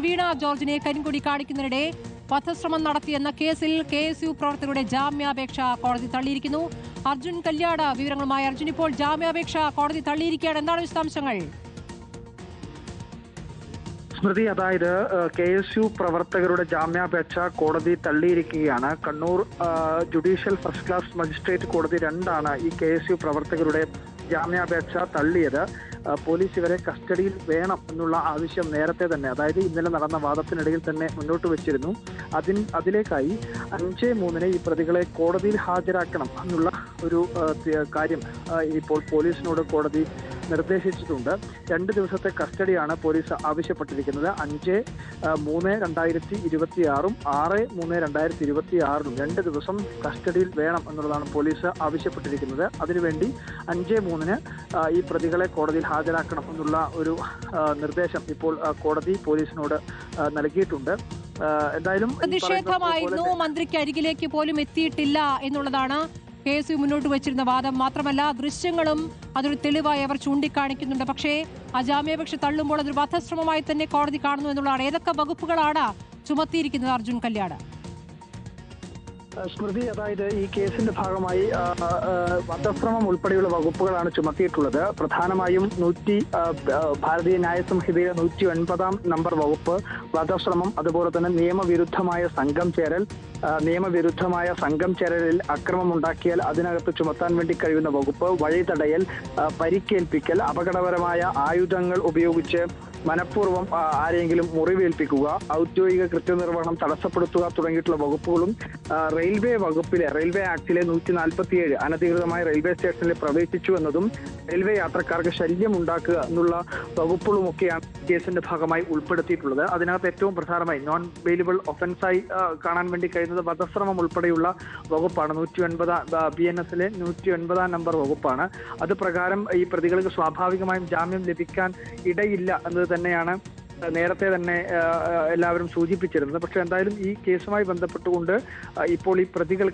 വീണ ജോർജിനെ കരിങ്കൊടി കാണിക്കുന്നതിനിടെ വധശ്രമം നടത്തിയെന്ന കേസിൽ KSU പ്രവർത്തകരുടെ ജാമ്യാപേക്ഷ കോടതി തള്ളിയിരിക്കുന്നു. അർജുൻ കല്യാട് വിവരങ്ങളുമായി. അർജുൻ, ഇപ്പോൾ ജാമ്യാപേക്ഷ കോടതി തള്ളിയിരിക്കുകയാണ്, എന്താണ് വിശദാംശങ്ങൾ? സ്മൃതി, അതായത് KSU പ്രവർത്തകരുടെ ജാമ്യാപേക്ഷ കോടതി തള്ളിയിരിക്കുകയാണ്. Kannur judicial first class magistrate കോടതി 2 ഈ KSU പ്രവർത്തകരുടെ ജാമ്യാപേക്ഷ തള്ളിയത്. പോലീസ് ഇവരെ കസ്റ്റഡിയിൽ വേണം എന്നുള്ള ആവശ്യം നേരത്തെ തന്നെ, അതായത് ഇന്നലെ നടന്ന വാദത്തിനിടയിൽ തന്നെ മുന്നോട്ട് വെച്ചിരുന്നു. അതിലേക്കായി 5-3 ഈ പ്രതികളെ കോടതിയിൽ ഹാജരാക്കണം എന്നുള്ള ഒരു കാര്യം ഇപ്പോൾ പോലീസിനോട് കോടതി നിർദ്ദേശിച്ചിട്ടുണ്ട്. 2 ദിവസത്തെ കസ്റ്റഡിയാണ് പോലീസ് ആവശ്യപ്പെട്ടിരിക്കുന്നത്. 5-3-2026 6-3-2026 2 ദിവസം കസ്റ്റഡിയിൽ വേണം എന്നുള്ളതാണ് പോലീസ് ആവശ്യപ്പെട്ടിരിക്കുന്നത്. അതിനുവേണ്ടി 5-3 ഈ പ്രതികളെ കോടതിയിൽ ഹാജരാക്കണം എന്നുള്ള ഒരു നിർദ്ദേശം ഇപ്പോൾ കോടതി പോലീസിനോട് നൽകിയിട്ടുണ്ട്. എന്തായാലും പ്രതിഷേധമായിരുന്നു, മന്ത്രിക്ക് അരികിലേക്ക് പോലും എത്തിയിട്ടില്ല എന്നുള്ളതാണ് KSU മുന്നോട്ട് വെച്ചിരുന്ന വാദം. മാത്രമല്ല, ദൃശ്യങ്ങളും അതൊരു തെളിവായി അവർ ചൂണ്ടിക്കാണിക്കുന്നുണ്ട്. പക്ഷേ ആ ജാമ്യാപേക്ഷ തള്ളുമ്പോൾ അതൊരു വധശ്രമമായി തന്നെ കോടതി കാണുന്നു എന്നുള്ളതാണ്. ഏതൊക്കെ വകുപ്പുകളാണ് ചുമത്തിയിരിക്കുന്നത് അർജുൻ കല്യാട്? സ്മൃതി, അതായത് ഈ കേസിന്റെ ഭാഗമായി വധശ്രമം ഉൾപ്പെടെയുള്ള വകുപ്പുകളാണ് ചുമത്തിയിട്ടുള്ളത്. പ്രധാനമായും ഭാരതീയ ന്യായ സംഹിതയിലെ 109 നമ്പർ വകുപ്പ് വധശ്രമം, അതുപോലെ തന്നെ നിയമവിരുദ്ധമായ സംഘം ചേരലിൽ അക്രമമുണ്ടാക്കിയാൽ അതിനകത്ത് ചുമത്താൻ വേണ്ടി കഴിയുന്ന വകുപ്പ്, വഴിതടയൽ, പരിക്കേൽപ്പിക്കൽ, അപകടകരമായ ആയുധങ്ങൾ ഉപയോഗിച്ച് മനഃപൂർവ്വം ആരെങ്കിലും മുറിവേൽപ്പിക്കുക, ഔദ്യോഗിക കൃത്യനിർവഹണം തടസ്സപ്പെടുത്തുക തുടങ്ങിയിട്ടുള്ള വകുപ്പുകളും റെയിൽവേ ആക്ടിലെ 147 അനധികൃതമായി റെയിൽവേ സ്റ്റേഷനിൽ പ്രവേശിച്ചു എന്നതും റെയിൽവേ യാത്രക്കാർക്ക് ശല്യമുണ്ടാക്കുക എന്നുള്ള വകുപ്പുകളുമൊക്കെയാണ് കേസിന്റെ ഭാഗമായി ഉൾപ്പെടുത്തിയിട്ടുള്ളത്. അതിനകത്ത് ഏറ്റവും പ്രധാനമായി നോൺ ബെയിലബിൾ ഒഫൻസായി കാണാൻ വേണ്ടി കഴിയുന്നത് വധശ്രമം ഉൾപ്പെടെയുള്ള വകുപ്പാണ്. 109 BNSലെ 109 നമ്പർ വകുപ്പാണ്. അത് പ്രകാരം ഈ പ്രതികൾക്ക് സ്വാഭാവികമായും ജാമ്യം ലഭിക്കാൻ ഇടയില്ല എന്നത് തന്നെയാണ് നേരത്തെ തന്നെ എല്ലാവരും സൂചിപ്പിച്ചിരുന്നത്. പക്ഷെ എന്തായാലും ഈ കേസുമായി ബന്ധപ്പെട്ടുകൊണ്ട് ഇപ്പോൾ ഈ പ്രതികൾ